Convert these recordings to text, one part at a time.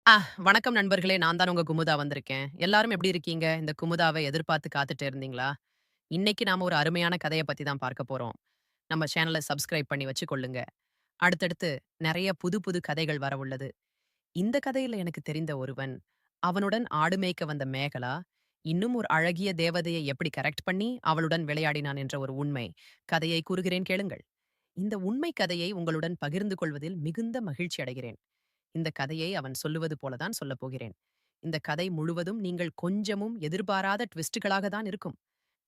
ஆ வணக்கம் நண்பர்களே. நான் தான் உங்க குமுதா வந்திருக்கேன். எல்லாரும் எப்படி இருக்கீங்க? இந்த குமுதாவ எதிர்பார்த்து காத்துட்டு இருந்தீங்களா? இன்னைக்கு நாம ஒரு அருமையான கதைய பத்தி தான் பார்க்க போறோம். நம்ம சேனல சப்ஸ்கிரைப் பண்ணி வச்சுக்கொள்ளுங்க. அடுத்தடுத்து நெறைய புது புது கதைகள் வரவுள்ளது. இந்த கதையில எனக்கு தெரிந்த ஒருவன், அவனுடன் ஆடு மேய்க்க வந்த மேகலா, இன்னும் ஒரு அழகிய தேவதையை எப்படி கரெக்ட் பண்ணி அவளுடன் விளையாடினான் என்ற ஒரு உண்மை. கதையை கூறுகிறேன் கேளுங்கள். இந்த உண்மை கதையை உங்களுடன் பகிர்ந்து கொள்வதில் மிகுந்த மகிழ்ச்சி அடைகிறேன். இந்த கதையை அவன் சொல்லுவது போல தான் சொல்லப் போகிறேன். இந்த கதை முழுவதும் நீங்கள் கொஞ்சமும் எதிர்பாராத ட்விஸ்ட்டுகளாக தான் இருக்கும்.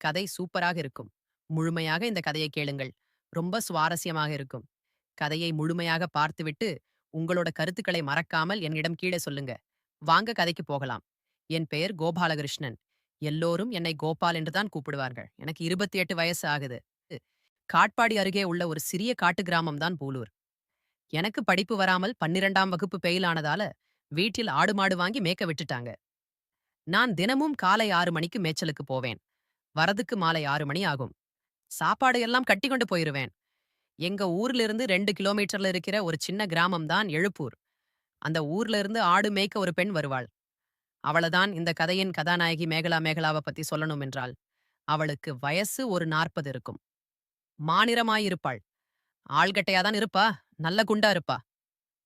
கதை சூப்பராக இருக்கும். முழுமையாக இந்த கதையை கேளுங்கள். ரொம்ப சுவாரஸ்யமாக இருக்கும். கதையை முழுமையாக பார்த்துவிட்டு, உங்களோட கருத்துக்களை மறக்காமல் என்னிடம் கீழே சொல்லுங்க. வாங்க கதைக்கு போகலாம். என் பெயர் கோபாலகிருஷ்ணன். எல்லோரும் என்னை கோபால் என்று தான் கூப்பிடுவார்கள். எனக்கு 28 வயசு ஆகுது. காட்பாடி அருகே உள்ள ஒரு சிறிய காட்டு கிராமம் தான் பூலூர். எனக்கு படிப்பு வராமல் 12ஆம் வகுப்பு ஃபெயில் ஆனதால, வீட்டில் ஆடு மாடு வாங்கி மேய்க்க விட்டுட்டாங்க. நான் தினமும் காலை 6 மணிக்கு மேய்ச்சலுக்கு போவேன். வரதுக்கு மாலை 6 மணி ஆகும். சாப்பாடு எல்லாம் கட்டிக் கொண்டு போயிருவேன். எங்க ஊர்லிருந்து 2 கிலோமீட்டர்ல இருக்கிற ஒரு சின்ன கிராமம் தான் எழுப்பூர். அந்த ஊர்ல இருந்து ஆடு மேய்க்க ஒரு பெண் வருவாள். அவள தான் இந்த கதையின் கதாநாயகி மேகலாவ பத்தி சொல்லணும் என்றால், அவளுக்கு வயசு ஒரு 40 இருக்கும். மாநிறமாயிருப்பாள். ஆள்கட்டையா தான் இருப்பா. நல்ல குண்டா இருப்பா.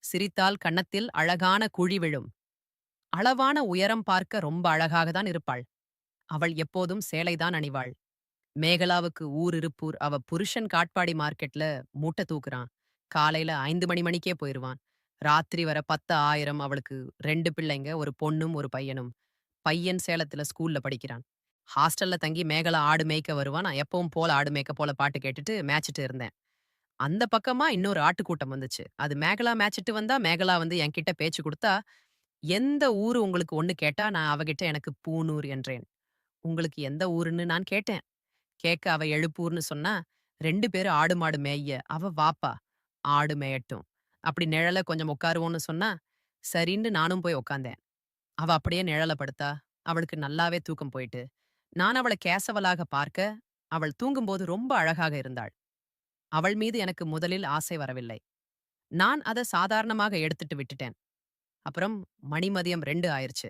சிரித்தால் கன்னத்தில் அழகான குழி விழும். அளவான உயரம் பார்க்க ரொம்ப அழகாக தான் இருப்பாள். அவள் எப்போதும் சேலைதான் அணிவாள். மேகலாவுக்கு ஊர் இருப்பூர். அவ புருஷன் காட்பாடி மார்க்கெட்ல மூட்டை தூக்குறான். காலையில 5 மணிக்கே போயிருவான். ராத்திரி வர 10 1000. அவளுக்கு 2 பிள்ளைங்க, ஒரு பொண்ணும் ஒரு பையனும். பையன் சேலத்துல ஸ்கூல்ல படிக்கிறான். ஹாஸ்டல்ல தங்கி மேகலா ஆடு மேய்க்க வருவான். நான் எப்பவும் போல ஆடு மேய்க்க போல பாட்டு கேட்டுட்டு மேய்ச்சிட்டு இருந்தேன். அந்த பக்கமா இன்னொரு ஆட்டுக்கூட்டம் வந்துச்சு. அது மேகலா மேய்ச்சிட்டு வந்தா, மேகலா வந்து என்கிட்ட பேச்சு குடுத்தா, "எந்த ஊரு உங்களுக்கு ஒண்ணு கேட்டா, நான் அவகிட்ட எனக்கு பூனூர் என்றேன். உங்களுக்கு எந்த ஊருன்னு நான் கேட்டேன். கேட்க அவ எழுப்பூர்ன்னு சொன்னா, 2 பேரும் ஆடு மாடு மேய்ய. அவ வாப்பா, ஆடு மேயட்டும். அப்படி நிழல்ல கொஞ்சம் உட்காருவோம்ன்னு சொன்னா, சரின்னு நானும் போய் உட்கார்ந்தேன். அவ அப்படியே நிழல்ல படுத்தா. அவளுக்கு நல்லாவே தூக்கம் போயிட்டு. நான் அவள கேசவலாக பார்க்க, அவள் தூங்கும்போது ரொம்ப அழகாக இருந்தாள். அவள் மீது எனக்கு முதலில் ஆசை வரவில்லை. நான் அத சாதாரணமாக எடுத்துட்டு விட்டுட்டேன். அப்புறம் மதியம் 2 ஆயிருச்சு.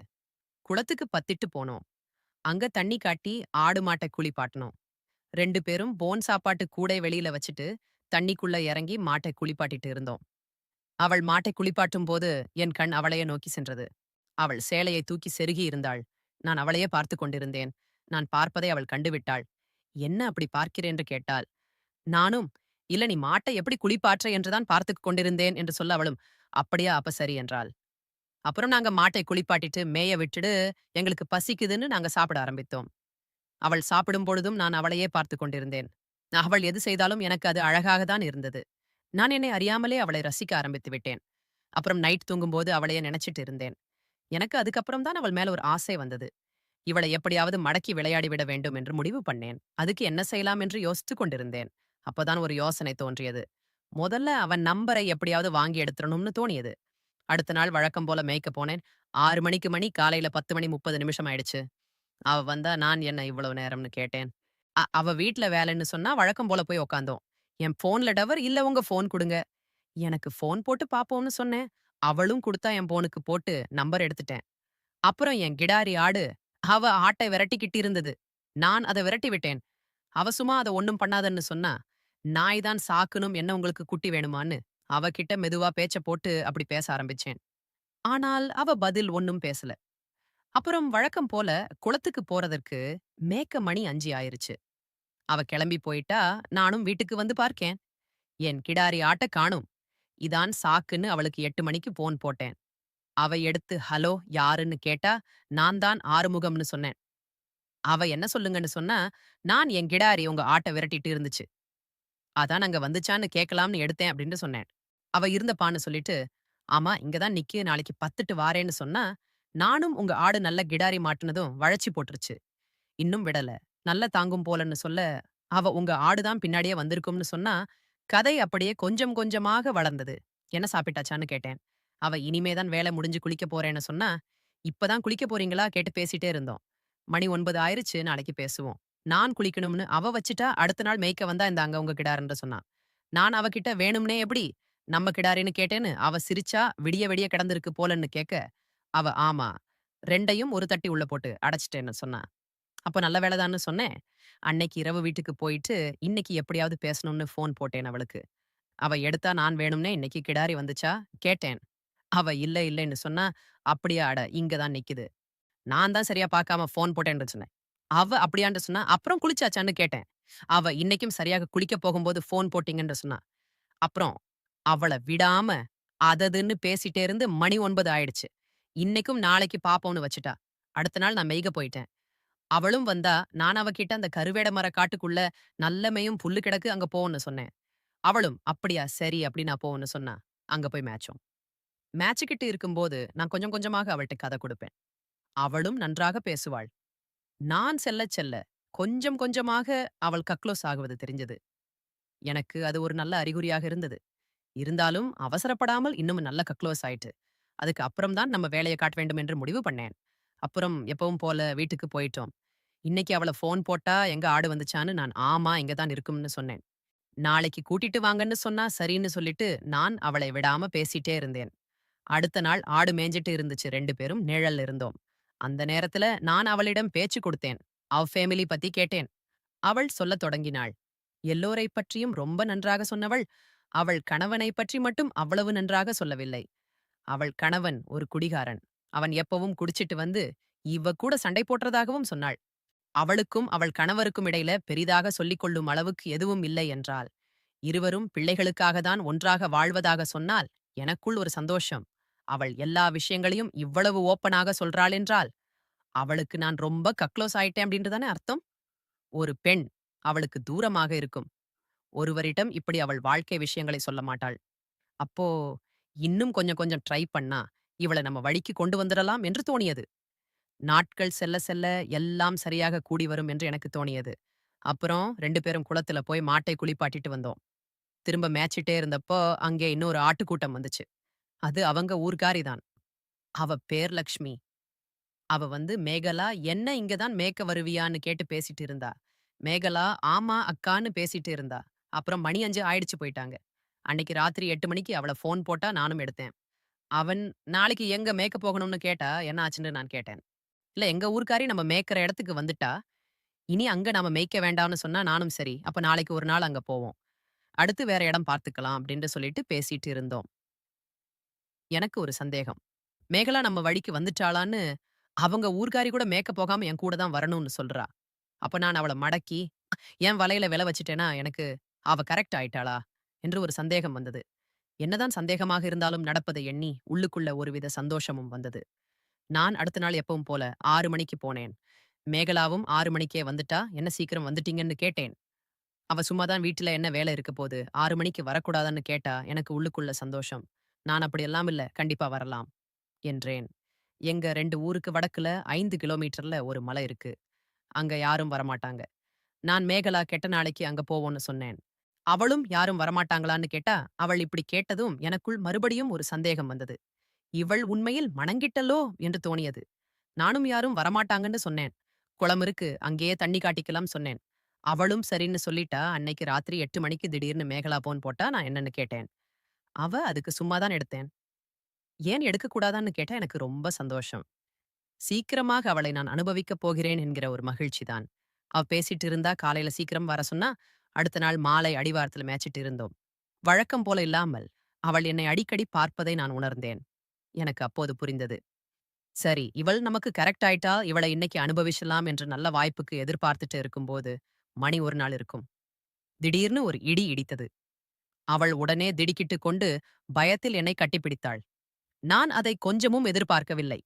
குளத்துக்கு பத்திட்டு போனோம். அங்க தண்ணி காட்டி ஆடு மாட்ட குளிப்பாட்டனோம். 2 பேரும் போன் சாப்பாட்டு கூடை வெளியில வச்சுட்டு தண்ணிக்குள்ள இறங்கி மாட்டை குளிப்பாட்டிட்டு இருந்தோம். அவள் மாட்டை குளிப்பாட்டும் போது என் கண் அவளையே நோக்கி சென்றது. அவள் சேலையை தூக்கி செருகி இருந்தாள். நான் அவளையே பார்த்து கொண்டிருந்தேன். நான் பார்ப்பதை அவள் கண்டுவிட்டாள். என்ன அப்படி பார்க்கிறேன் என்று கேட்டாள். நானும், இல்ல நீ மாட்டை எப்படி குளிப்பாற்ற என்றுதான் பார்த்துக் கொண்டிருந்தேன் என்று சொல்ல அவளும், அப்படியா அப்ப சரி என்றாள். அப்புறம் நாங்க மாட்டை குளிப்பாட்டிட்டு மேய விட்டுடு எங்களுக்கு பசிக்குதுன்னு நாங்க சாப்பிட ஆரம்பித்தோம். அவள் சாப்பிடும் பொழுதும் நான் அவளையே பார்த்துக் கொண்டிருந்தேன். அவள் எது செய்தாலும் எனக்கு அது அழகாக தான் இருந்தது. நான் என்னை அறியாமலே அவளை ரசிக்க ஆரம்பித்து விட்டேன். அப்புறம் நைட் தூங்கும்போது அவளையே நினைச்சிட்டு இருந்தேன். எனக்கு அதுக்கப்புறம் தான் அவள் மேல ஒரு ஆசை வந்தது. இவளை எப்படியாவது மடக்கி விளையாடி விட வேண்டும் என்று முடிவு பண்ணேன். அதுக்கு என்ன செய்யலாம் என்று யோசித்துக் கொண்டிருந்தேன். அப்பதான் ஒரு யோசனை தோன்றியது. முதல்ல அவன் நம்பரை எப்படியாவது வாங்கி எடுத்துறணும்னு தோணியது. அடுத்த நாள் வழக்கம் போல மேய்க்க போனேன். 6 மணிக்கு காலையில 10 மணி 30 நிமிஷம் ஆயிடுச்சு. அவ வந்தா, நான் என்ன இவ்வளவு நேரம்னு கேட்டேன். அவ வீட்ல வேலைன்னு சொன்னா வழக்கம் போல போய் உக்காந்தோம். என் ஃபோன்ல டவர் இல்ல உங்க ஃபோன் குடுங்க. எனக்கு ஃபோன் போட்டு பாப்போம்னு சொன்னேன். அவளும் குடுத்தா என் ஃபோனுக்கு போட்டு நம்பர் எடுத்துட்டேன். அப்புறம் என் கிடாரி ஆடு, அவ ஆட்டை விரட்டிக்கிட்டு இருந்தது. நான் அத விரட்டி விட்டேன். அவ சும்மா அத ஒண்ணும் பண்ணாதன்னு சொன்னா, நாய் தான் சாக்கணும் என்ன உங்களுக்கு குட்டி வேணுமான்னு, அவகிட்ட மெதுவா பேச்ச போட்டு அப்படி பேச ஆரம்பிச்சேன். ஆனால் அவ பதில் ஒண்ணும் பேசல. அப்புறம் வழக்கம் போல குளத்துக்கு போறதற்கு மேய்க்க மணி 5 ஆயிருச்சு. அவ கிளம்பி போயிட்டா, நானும் வீட்டுக்கு வந்து பார்க்கேன். என் கிடாரி ஆட்ட காணோம். இதான் சாக்குன்னு அவளுக்கு 8 மணிக்கு போன் போட்டேன். அவ எடுத்து ஹலோ யாருன்னு கேட்டா, நான் தான் ஆறுமுகம்னு சொன்னேன். அவ என்ன சொல்லுங்கன்னு சொன்னா, நான் என் கிடாரி உங்க ஆட்ட விரட்டிட்டு இருந்துச்சு. அதான் அங்க வந்துச்சான்னு கேட்கலாம்னு எடுத்தேன் அப்படின்னு சொன்னேன். அவ இருந்தப்பான்னு சொல்லிட்டு, ஆமா இங்க தான் நிக்கு நாளைக்கு பத்துட்டு வாரேன்னு சொன்னா, நானும் உங்க ஆடு நல்ல கிடாரி மாட்டுனதும் வழச்சி போட்டுருச்சு. இன்னும் விடல. நல்லா தாங்கும் போலன்னு சொல்ல, அவ உங்க ஆடு தான் பின்னாடியே வந்திருக்கும்னு சொன்னா, கதை அப்படியே கொஞ்சம் கொஞ்சமாக வளர்ந்தது. என்ன சாப்பிட்டாச்சான்னு கேட்டேன். அவ இனிமே தான் வேலை முடிஞ்சு குளிக்க போறேன்னு சொன்னா, இப்பதான் குளிக்க போறீங்களா கேட்டு பேசிட்டே இருந்தோம். மணி 9 ஆயிருச்சு நாளைக்கு பேசுவோம். நான் குளிக்கணும்னு அவ வச்சுட்டா அடுத்த நாள் மேய்க்க வந்தா இந்தாங்க உங்க கிடாருன்னு சொன்னா. நான் அவகிட்ட வேணும்னே எப்படி நம்ம கிடாரின்னு கேட்டேன்னு அவ சிரிச்சா விடிய விடிய கிடந்திருக்கு போலன்னு கேட்க, அவ ஆமா. 2யும் ஒரு தட்டி உள்ள போட்டு அடைச்சுட்டேன்னு சொன்னா. அப்ப நல்ல வேலை தான்னு சொன்னேன். அன்னைக்கு இரவு வீட்டுக்கு போயிட்டு, இன்னைக்கு எப்படியாவது பேசணும்னு ஃபோன் போட்டேன் அவளுக்கு. அவ எடுத்தா நான் வேணும்னே இன்னைக்கு கிடாரி வந்துச்சா? கேட்டேன். அவ இல்ல இல்லைன்னு சொன்னா, அப்படியா அட இங்க தான் நிக்குது. நான் தான் சரியா பார்க்காம ஃபோன் போட்டேன்னு சொன்னேன். அவ அப்படியான்ட்டு சொன்னா, அப்புறம் குளிச்சாச்சான்னு கேட்டேன். அவ இன்னைக்கும் சரியாக குளிக்க போகும்போது ஃபோன் போட்டீங்கன்னு சொன்னா. அப்புறம் அவள விடாம அததுன்னு பேசிட்டே இருந்து மணி 9 ஆயிடுச்சு. இன்னைக்கும் நாளைக்கு பாப்போம்னு வச்சுட்டா. அடுத்த நாள் நான் மேய்க போயிட்டேன். அவளும் வந்தா, நான் அவகிட்ட அந்த கருவேட மர காட்டுக்குள்ள நல்ல மேயும் புல்லு கிடக்கு அங்க போன்னு சொன்னேன். அவளும் அப்படியா சரி அப்படி நான் போன்னு சொன்னா. அங்க போய் மேய்ச்சோம். மேய்ச்சுக்கிட்டு இருக்கும்போது நான் கொஞ்சம் கொஞ்சமாக அவள்ட்ட கதை கொடுப்பேன். அவளும் நன்றாக பேசுவாள். நான் செல்ல செல்ல கொஞ்சம் கொஞ்சமாக அவள் கக்ளோஸ் ஆகுவது தெரிஞ்சது. எனக்கு அது ஒரு நல்ல அறிகுறியாக இருந்தது. இருந்தாலும் அவசரப்படாமல் இன்னும் நல்ல கக்ளோஸ் ஆயிட்டு. அதுக்கு அப்புறம் தான் நம்ம வேலைய காட்ட வேண்டும் என்று முடிவு பண்ணேன். அப்புறம் எப்பவும் போல வீட்டுக்கு போயிட்டோம். இன்னைக்கு அவள ஃபோன் போட்டா எங்க ஆடு வந்துச்சான்னு நான் ஆமா இங்க தான் இருக்கும்னு சொன்னேன். நாளைக்கு கூட்டிட்டு வாங்கன்னு சொன்னா சரின்னு சொல்லிட்டு நான் அவளை விடாம பேசிட்டே இருந்தேன். அடுத்த நாள் ஆடு மேய்ஞ்சிட்டு இருந்துச்சு 2 பேரும் நிழல்ல இருந்தோம். அந்த நேரத்துல நான் அவளிடம் பேச்சு கொடுத்தேன். அவ ஃபேமிலி பத்தி கேட்டேன். அவள் சொல்லத் தொடங்கினாள். எல்லோரைப் பற்றியும் ரொம்ப நன்றாக சொன்னவள், அவள் கணவனைப் பற்றி மட்டும் அவ்வளவு நன்றாக சொல்லவில்லை. அவள் கணவன் ஒரு குடிகாரன். அவன் எப்பவும் குடிச்சிட்டு வந்து, இவ கூட சண்டை போட்றதாகவும் சொன்னாள். அவளுக்கும் அவள் கணவருக்கும் இடையில பெரிதாக சொல்லிக் கொள்ளும் அளவுக்கு எதுவும் இல்லை என்றாள். இருவரும் பிள்ளைகளுக்காக தான் ஒன்றாக வாழ்வதாக சொன்னால், எனக்குள் ஒரு சந்தோஷம். அவள் எல்லா விஷயங்களையும் இவ்வளவு ஓப்பனாக சொல்றாள் என்றால், அவளுக்கு நான் ரொம்ப கக்ளோஸ் ஆயிட்டேன் அப்படின்ட்டு தானே அர்த்தம்? ஒரு பெண் அவளுக்கு தூரமாக இருக்கும். ஒருவரிடம் இப்படி அவள் வாழ்க்கை விஷயங்களை சொல்ல மாட்டாள். அப்போ இன்னும் கொஞ்சம் கொஞ்சம் ட்ரை பண்ணா, இவள நம்ம வழிக்கு கொண்டு வந்துடலாம் என்று தோணியது. நாட்கள் செல்ல செல்ல எல்லாம் சரியாக கூடி வரும் என்று எனக்கு தோணியது. அப்புறம் 2 பேரும் குளத்துல போய் மாட்டை குளிப்பாட்டிட்டு வந்தோம். திரும்ப மேய்ச்சிட்டே இருந்தப்போ, அங்கே இன்னொரு ஆட்டுக்கூட்டம் வந்துச்சு. அது அவங்க ஊர்க்காரி தான். அவ பேர் லக்ஷ்மி. அவ வந்து மேகலா, "என்ன இங்க தான் மேய்க்க வருவியான்னு?" கேட்டு பேசிட்டு இருந்தா. மேகலா, "ஆமா அக்கான்னு" பேசிட்டு இருந்தா. அப்புறம் மணி 5 ஆயிடுச்சு போயிட்டாங்க. அன்னைக்கு ராத்திரி 8 மணிக்கு அவள ஃபோன் போட்டா, நானும் எடுத்தேன். அவன் நாளைக்கு எங்க மேய்க்க போகணும்னு கேட்டா, என்ன ஆச்சுன்னு நான் கேட்டேன். "இல்ல எங்க ஊர்க்காரி நம்ம மேய்க்கிற இடத்துக்கு வந்துட்டா. இனி அங்க நாம மேய்க்க வேண்டாம்னு சொன்னா, நானும் சரி. அப்ப நாளைக்கு ஒரு நாள் அங்க போவோம். அடுத்து வேற இடம் பார்த்துக்கலாம்." அப்படின்னு சொல்லிட்டு பேசிட்டு இருந்தோம். எனக்கு ஒரு சந்தேகம். மேகலா நம்ம வழிக்கு வந்துட்டாளான்னு, அவங்க ஊர்க்காரி கூட மேய்க்க போகாம என் கூட தான் வரணும்னு சொல்றா. அப்ப நான் அவள மடக்கி, என் வலையில விழ வச்சுட்டேனா, எனக்கு அவ கரெக்ட் ஆயிட்டாளா? என்று ஒரு சந்தேகம் வந்தது. என்னதான் சந்தேகமாக இருந்தாலும் நடப்பதை எண்ணி, உள்ளுக்குள்ள ஒருவித சந்தோஷமும் வந்தது. நான் அடுத்த நாள் எப்பவும் போல 6 மணிக்கு போனேன். மேகலாவும் 6 மணிக்கே வந்துட்டா, "என்ன சீக்கிரம் வந்துட்டீங்கன்னு?" கேட்டேன். அவ சும்மா தான் வீட்ல என்ன வேலை இருக்க போது, 6 மணிக்கு வரக்கூடாதான்னு கேட்டா, எனக்கு உள்ளுக்குள்ள சந்தோஷம். நான் அப்படியெல்லாம் இல்ல, கண்டிப்பா வரலாம் என்றேன். எங்க 2 ஊருக்கு வடக்குல 5 கிலோமீட்டர்ல ஒரு மலை இருக்கு. அங்க யாரும் வரமாட்டாங்க. நான் மேகலா கெட்ட நாளைக்கு அங்க போவோம்னு சொன்னேன். அவளும் யாரும் வரமாட்டாங்களான்னு கேட்டா, அவள் இப்படி கேட்டதும் எனக்குள் மறுபடியும் ஒரு சந்தேகம் வந்தது. இவள் உண்மையில் மணங்கிட்டளோ என்று தோணியது. நானும் யாரும் வரமாட்டாங்கன்னு சொன்னேன். குளம் இருக்கு, அங்கேயே தண்ணி காட்டிக்கலாம் சொன்னேன். அவளும் சரின்னு சொல்லிட்டா. அன்னைக்கு ராத்திரி 8 மணிக்கு திடீர்னு மேகலா போன் போட்டா. நான் என்னன்னு கேட்டேன். அவ அதுக்கு சும்மா தான் எடுத்தேன். ஏன் எடுக்கக்கூடாதான்னு கேட்டா எனக்கு ரொம்ப சந்தோஷம். சீக்கிரமாக அவளை நான் அனுபவிக்கப் போகிறேன் என்கிற ஒரு மகிழ்ச்சிதான். அவ பேசிட்டு இருந்தா காலையில சீக்கிரம் வர சொன்னா, அடுத்த நாள் மாலை அடிவாரத்துல மேய்ச்சிட்டு இருந்தோம். வழக்கம் போல இல்லாமல், அவள் என்னை அடிக்கடி பார்ப்பதை நான் உணர்ந்தேன். எனக்கு அப்போது புரிந்தது. சரி, இவள் நமக்கு கரெக்ட் ஆயிட்டா, இவளை இன்னைக்கு அனுபவிச்சலாம் என்ற நல்ல வாய்ப்புக்கு எதிர்பார்த்துட்டு இருக்கும்போது, மணி 1 நாள் இருக்கும். திடீர்னு ஒரு இடி இடித்தது. அவள் உடனே திடுக்கிட்டுக் கொண்டு பயத்தில் என்னை கட்டிப்பிடித்தாள். நான் அதை கொஞ்சமும் எதிர்பார்க்கவில்லை.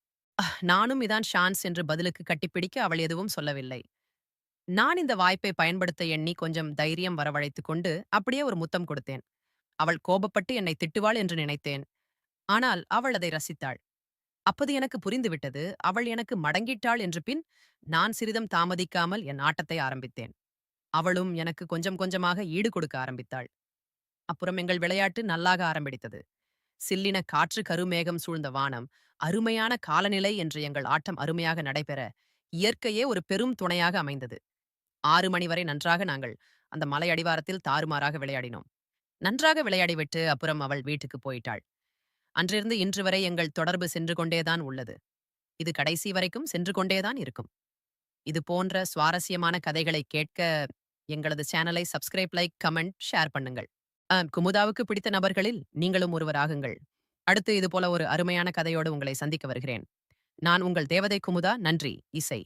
நானும் இதான் ஷான்ஸ் என்று பதிலுக்கு கட்டிப்பிடிக்க அவள் எதுவும் சொல்லவில்லை. நான் இந்த வாய்ப்பை பயன்படுத்த எண்ணி கொஞ்சம் தைரியம் வரவழைத்துக் கொண்டு அப்படியே ஒரு முத்தம் கொடுத்தேன். அவள் கோபப்பட்டு என்னை திட்டுவாள் என்று நினைத்தேன். ஆனால் அவள் அதை ரசித்தாள். அப்போது எனக்கு புரிந்துவிட்டது. அவள் எனக்கு மடங்கிட்டாள் என்று பின் நான் சிறிதும் தாமதிக்காமல் என் ஆட்டத்தை ஆரம்பித்தேன். அவளும் எனக்கு கொஞ்சம் கொஞ்சமாக ஈடு கொடுக்க ஆரம்பித்தாள். அப்புறம் எங்கள் விளையாட்டு நல்லாக ஆரம்பித்தது. சில்லின காற்று கருமேகம் சூழ்ந்த வானம், அருமையான காலநிலை என்று எங்கள் ஆட்டம் அருமையாக நடைபெற, இயற்கையே ஒரு பெரும் துணையாக அமைந்தது. 6 மணி வரை நன்றாக நாங்கள் அந்த மலை அடிவாரத்தில் தாறுமாறாக விளையாடினோம். நன்றாக விளையாடிவிட்டு அப்புறம் அவள் வீட்டுக்கு போயிட்டாள். அன்றிருந்து இன்று வரை எங்கள் தொடர்பு சென்று கொண்டே தான் உள்ளது. இது கடைசி வரைக்கும் சென்று கொண்டே தான் இருக்கும். இது போன்ற சுவாரஸ்யமான கதைகளை கேட்க எங்களது சேனலை சப்ஸ்கிரைப், லைக், கமெண்ட், ஷேர் பண்ணுங்கள். குமுதாவுக்கு பிடித்த நபர்களில் நீங்களும் ஒருவராகுங்கள். அடுத்து இது போல ஒரு அருமையான கதையோடு உங்களை சந்திக்க வருகிறேன். நான் உங்கள் தேவதை குமுதா. நன்றி. இசை.